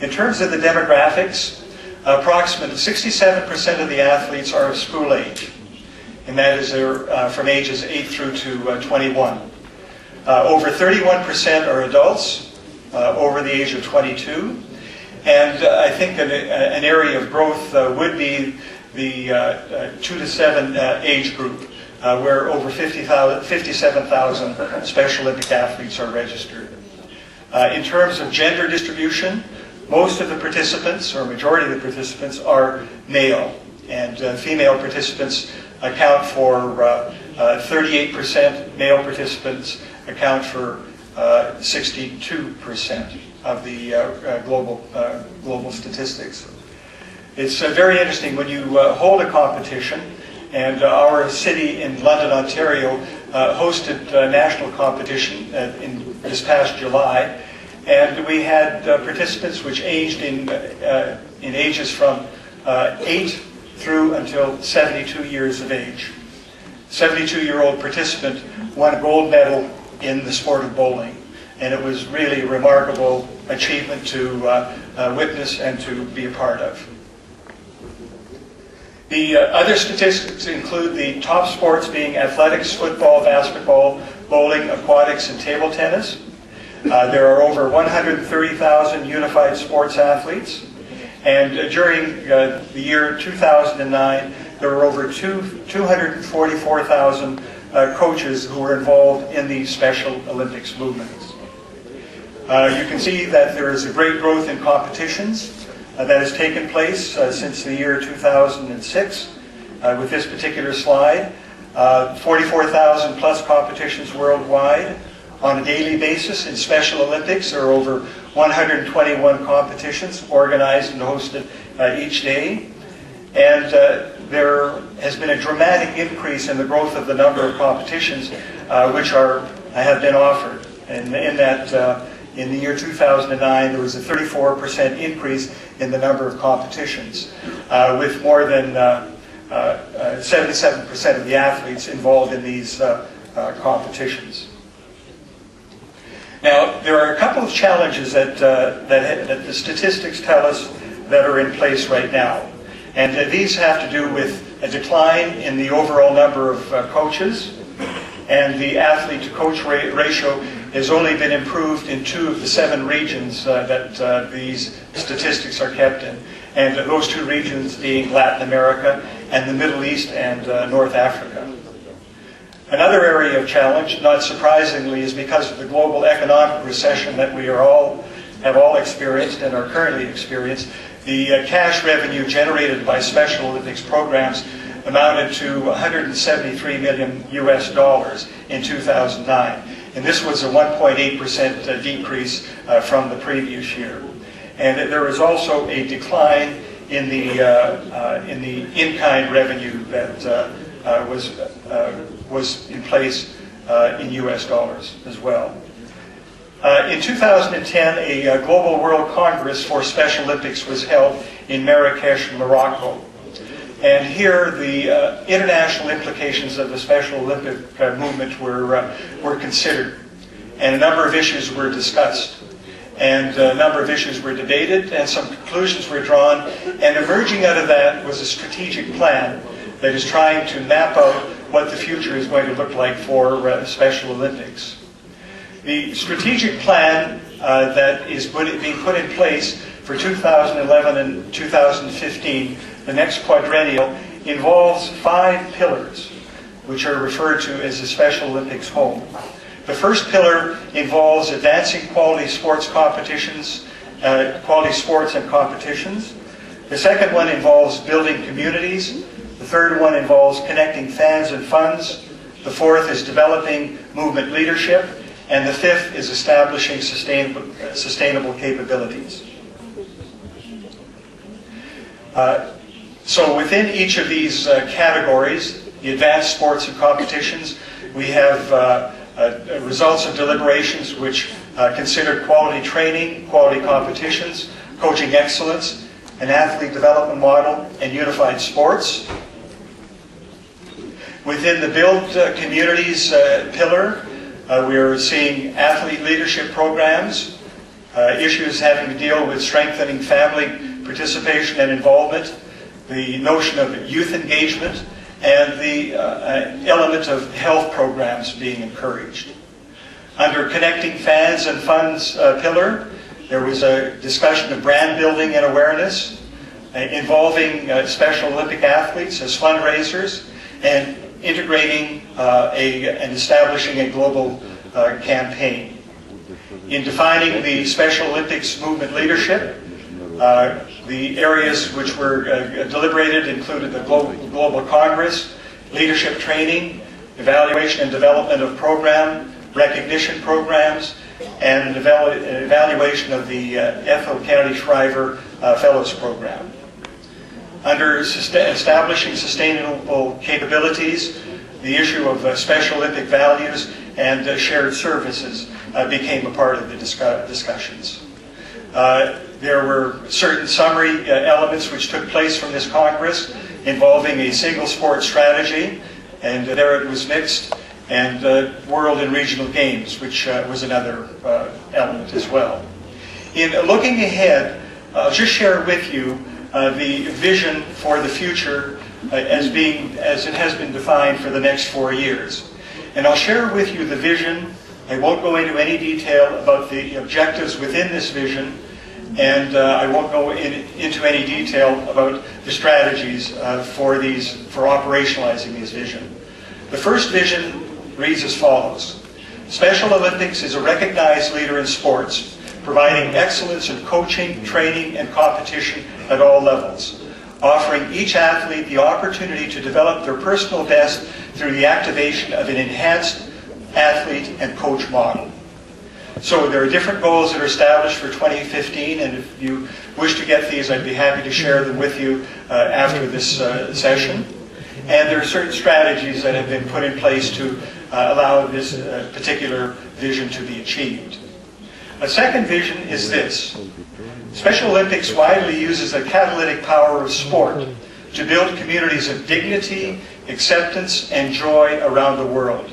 In terms of the demographics, approximately 67% of the athletes are of school age, and that is from ages 8 through to 21. Over 31% are adults over the age of 22, and I think an area of growth would be the 2 to 7 age group, where over 57,000 Special Olympic athletes are registered. In terms of gender distribution, most of the participants, or majority of the participants, are male, and female participants account for 38%, male participants account for 62% of the global statistics. It's very interesting when you hold a competition, and our city in London, Ontario hosted a national competition in this past July, and we had participants which aged in ages from 8 through until 72 years of age. 72-year-old participant won a gold medal in the sport of bowling, and it was really a remarkable achievement to witness and to be a part of. The other statistics include the top sports being athletics, football, basketball, bowling, aquatics, and table tennis. There are over 130,000 unified sports athletes, and during the year 2009, there were over 244,000 coaches who were involved in the Special Olympics movements. You can see that there is a great growth in competitions that has taken place since the year 2006. With this particular slide, 44,000 plus competitions worldwide. On a daily basis in Special Olympics, there are over 121 competitions organized and hosted each day. And there has been a dramatic increase in the growth of the number of competitions which have been offered. And in the year 2009, there was a 34% increase in the number of competitions, with more than 77% of the athletes involved in these competitions. Now, there are a couple of challenges that the statistics tell us that are in place right now. And these have to do with a decline in the overall number of coaches, and the athlete-to-coach ratio has only been improved in 2 of the 7 regions that these statistics are kept in, and those 2 regions being Latin America and the Middle East and North Africa. Another area of challenge, not surprisingly, is because of the global economic recession that we have all experienced and are currently experiencing. The cash revenue generated by Special Olympics programs amounted to $173 million in 2009. And this was a 1.8% decrease from the previous year. And there was also a decline in the in-kind revenue that was in place in US dollars as well. In 2010, a Global World Congress for Special Olympics was held in Marrakesh, Morocco. And here, the international implications of the Special Olympic movement were considered. And a number of issues were discussed. And a number of issues were debated, and some conclusions were drawn. And emerging out of that was a strategic plan that is trying to map out what the future is going to look like for Special Olympics. The strategic plan that is being put in place for 2011 and 2015, the next quadrennial, involves 5 pillars, which are referred to as the Special Olympics home. The first pillar involves advancing quality sports competitions, quality sports and competitions. The second one involves building communities. The third one involves connecting fans and funds. The fourth is developing movement leadership. And the fifth is establishing sustainable capabilities. So within each of these categories, the advanced sports and competitions, we have results of deliberations which consider quality training, quality competitions, coaching excellence, an athlete development model, and unified sports. Within the Build Communities pillar, we are seeing athlete leadership programs, issues having to deal with strengthening family participation and involvement, the notion of youth engagement, and the element of health programs being encouraged. Under Connecting Fans and Funds pillar, there was a discussion of brand building and awareness, involving Special Olympic athletes as fundraisers, and integrating and establishing a global campaign. In defining the Special Olympics movement leadership, the areas which were deliberated included the Global Congress, leadership training, evaluation and development of program, recognition programs, and an evaluation of the Ethel Kennedy Shriver Fellows Program. Under establishing sustainable capabilities, the issue of Special Olympic values and shared services became a part of the discussions. There were certain summary elements which took place from this Congress involving a single sport strategy, and there it was mixed, and world and regional games, which was another element as well. In looking ahead, I'll just share with you the vision for the future as it has been defined for the next 4 years. And I'll share with you the vision. I won't go into any detail about the objectives within this vision, and I won't go into any detail about the strategies for operationalizing this vision. The first vision reads as follows. Special Olympics is a recognized leader in sports, providing excellence in coaching, training, and competition at all levels, offering each athlete the opportunity to develop their personal best through the activation of an enhanced athlete and coach model. So there are different goals that are established for 2015, and if you wish to get these, I'd be happy to share them with you after this session. And there are certain strategies that have been put in place to allow this particular vision to be achieved. A second vision is this. Special Olympics widely uses the catalytic power of sport to build communities of dignity, acceptance, and joy around the world.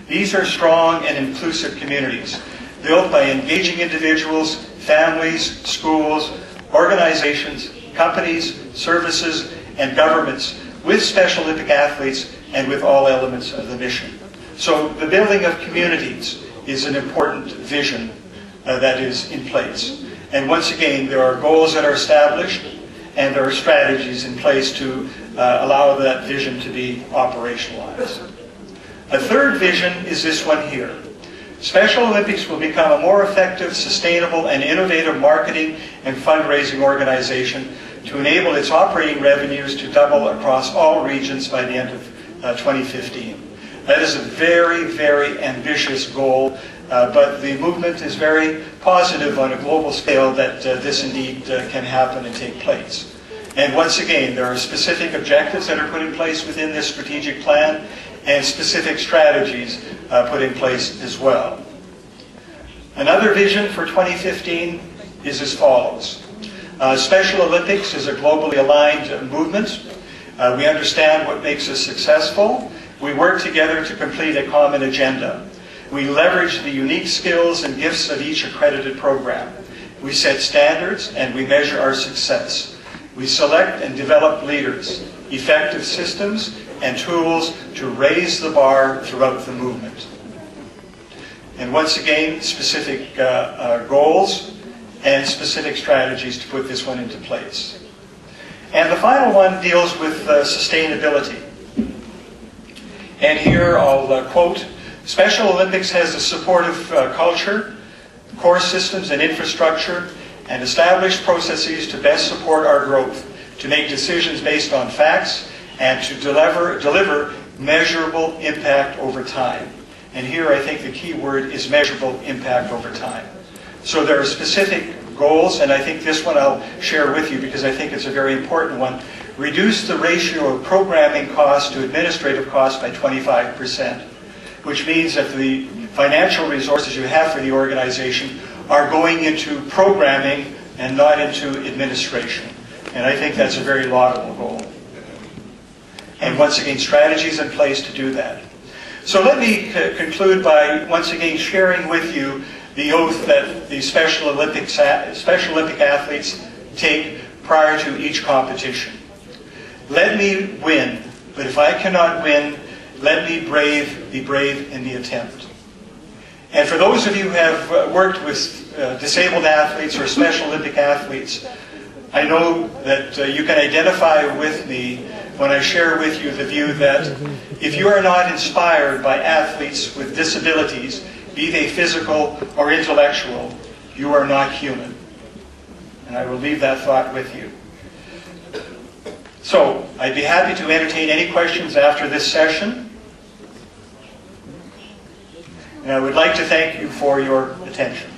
These are strong and inclusive communities, built by engaging individuals, families, schools, organizations, companies, services, and governments with Special Olympic athletes and with all elements of the mission. So the building of communities is an important vision that is in place. And once again, there are goals that are established and there are strategies in place to allow that vision to be operationalized. A third vision is this one here. Special Olympics will become a more effective, sustainable, and innovative marketing and fundraising organization to enable its operating revenues to double across all regions by the end of 2015. That is a very, very ambitious goal, but the movement is very positive on a global scale that this indeed can happen and take place. And once again, there are specific objectives that are put in place within this strategic plan and specific strategies put in place as well. Another vision for 2015 is as follows. Special Olympics is a globally aligned movement. We understand what makes us successful. We work together to complete a common agenda. We leverage the unique skills and gifts of each accredited program. We set standards and we measure our success. We select and develop leaders, effective systems, and tools to raise the bar throughout the movement. And once again, specific goals and specific strategies to put this one into place. And the final one deals with sustainability. And here I'll quote, Special Olympics has a supportive culture, core systems and infrastructure, and established processes to best support our growth, to make decisions based on facts, and to deliver measurable impact over time. And here I think the key word is measurable impact over time. So there are specific goals, and I think this one I'll share with you because I think it's a very important one. Reduce the ratio of programming costs to administrative costs by 25%, which means that the financial resources you have for the organization are going into programming and not into administration. And I think that's a very laudable goal. And once again, strategies in place to do that. So let me conclude by once again sharing with you the oath that the Special Olympic athletes take prior to each competition. Let me win, but if I cannot win, let me be brave in the attempt. And for those of you who have worked with disabled athletes or Special Olympic athletes, I know that you can identify with me when I share with you the view that if you are not inspired by athletes with disabilities, be they physical or intellectual, you are not human. And I will leave that thought with you. So, I'd be happy to entertain any questions after this session. And I would like to thank you for your attention.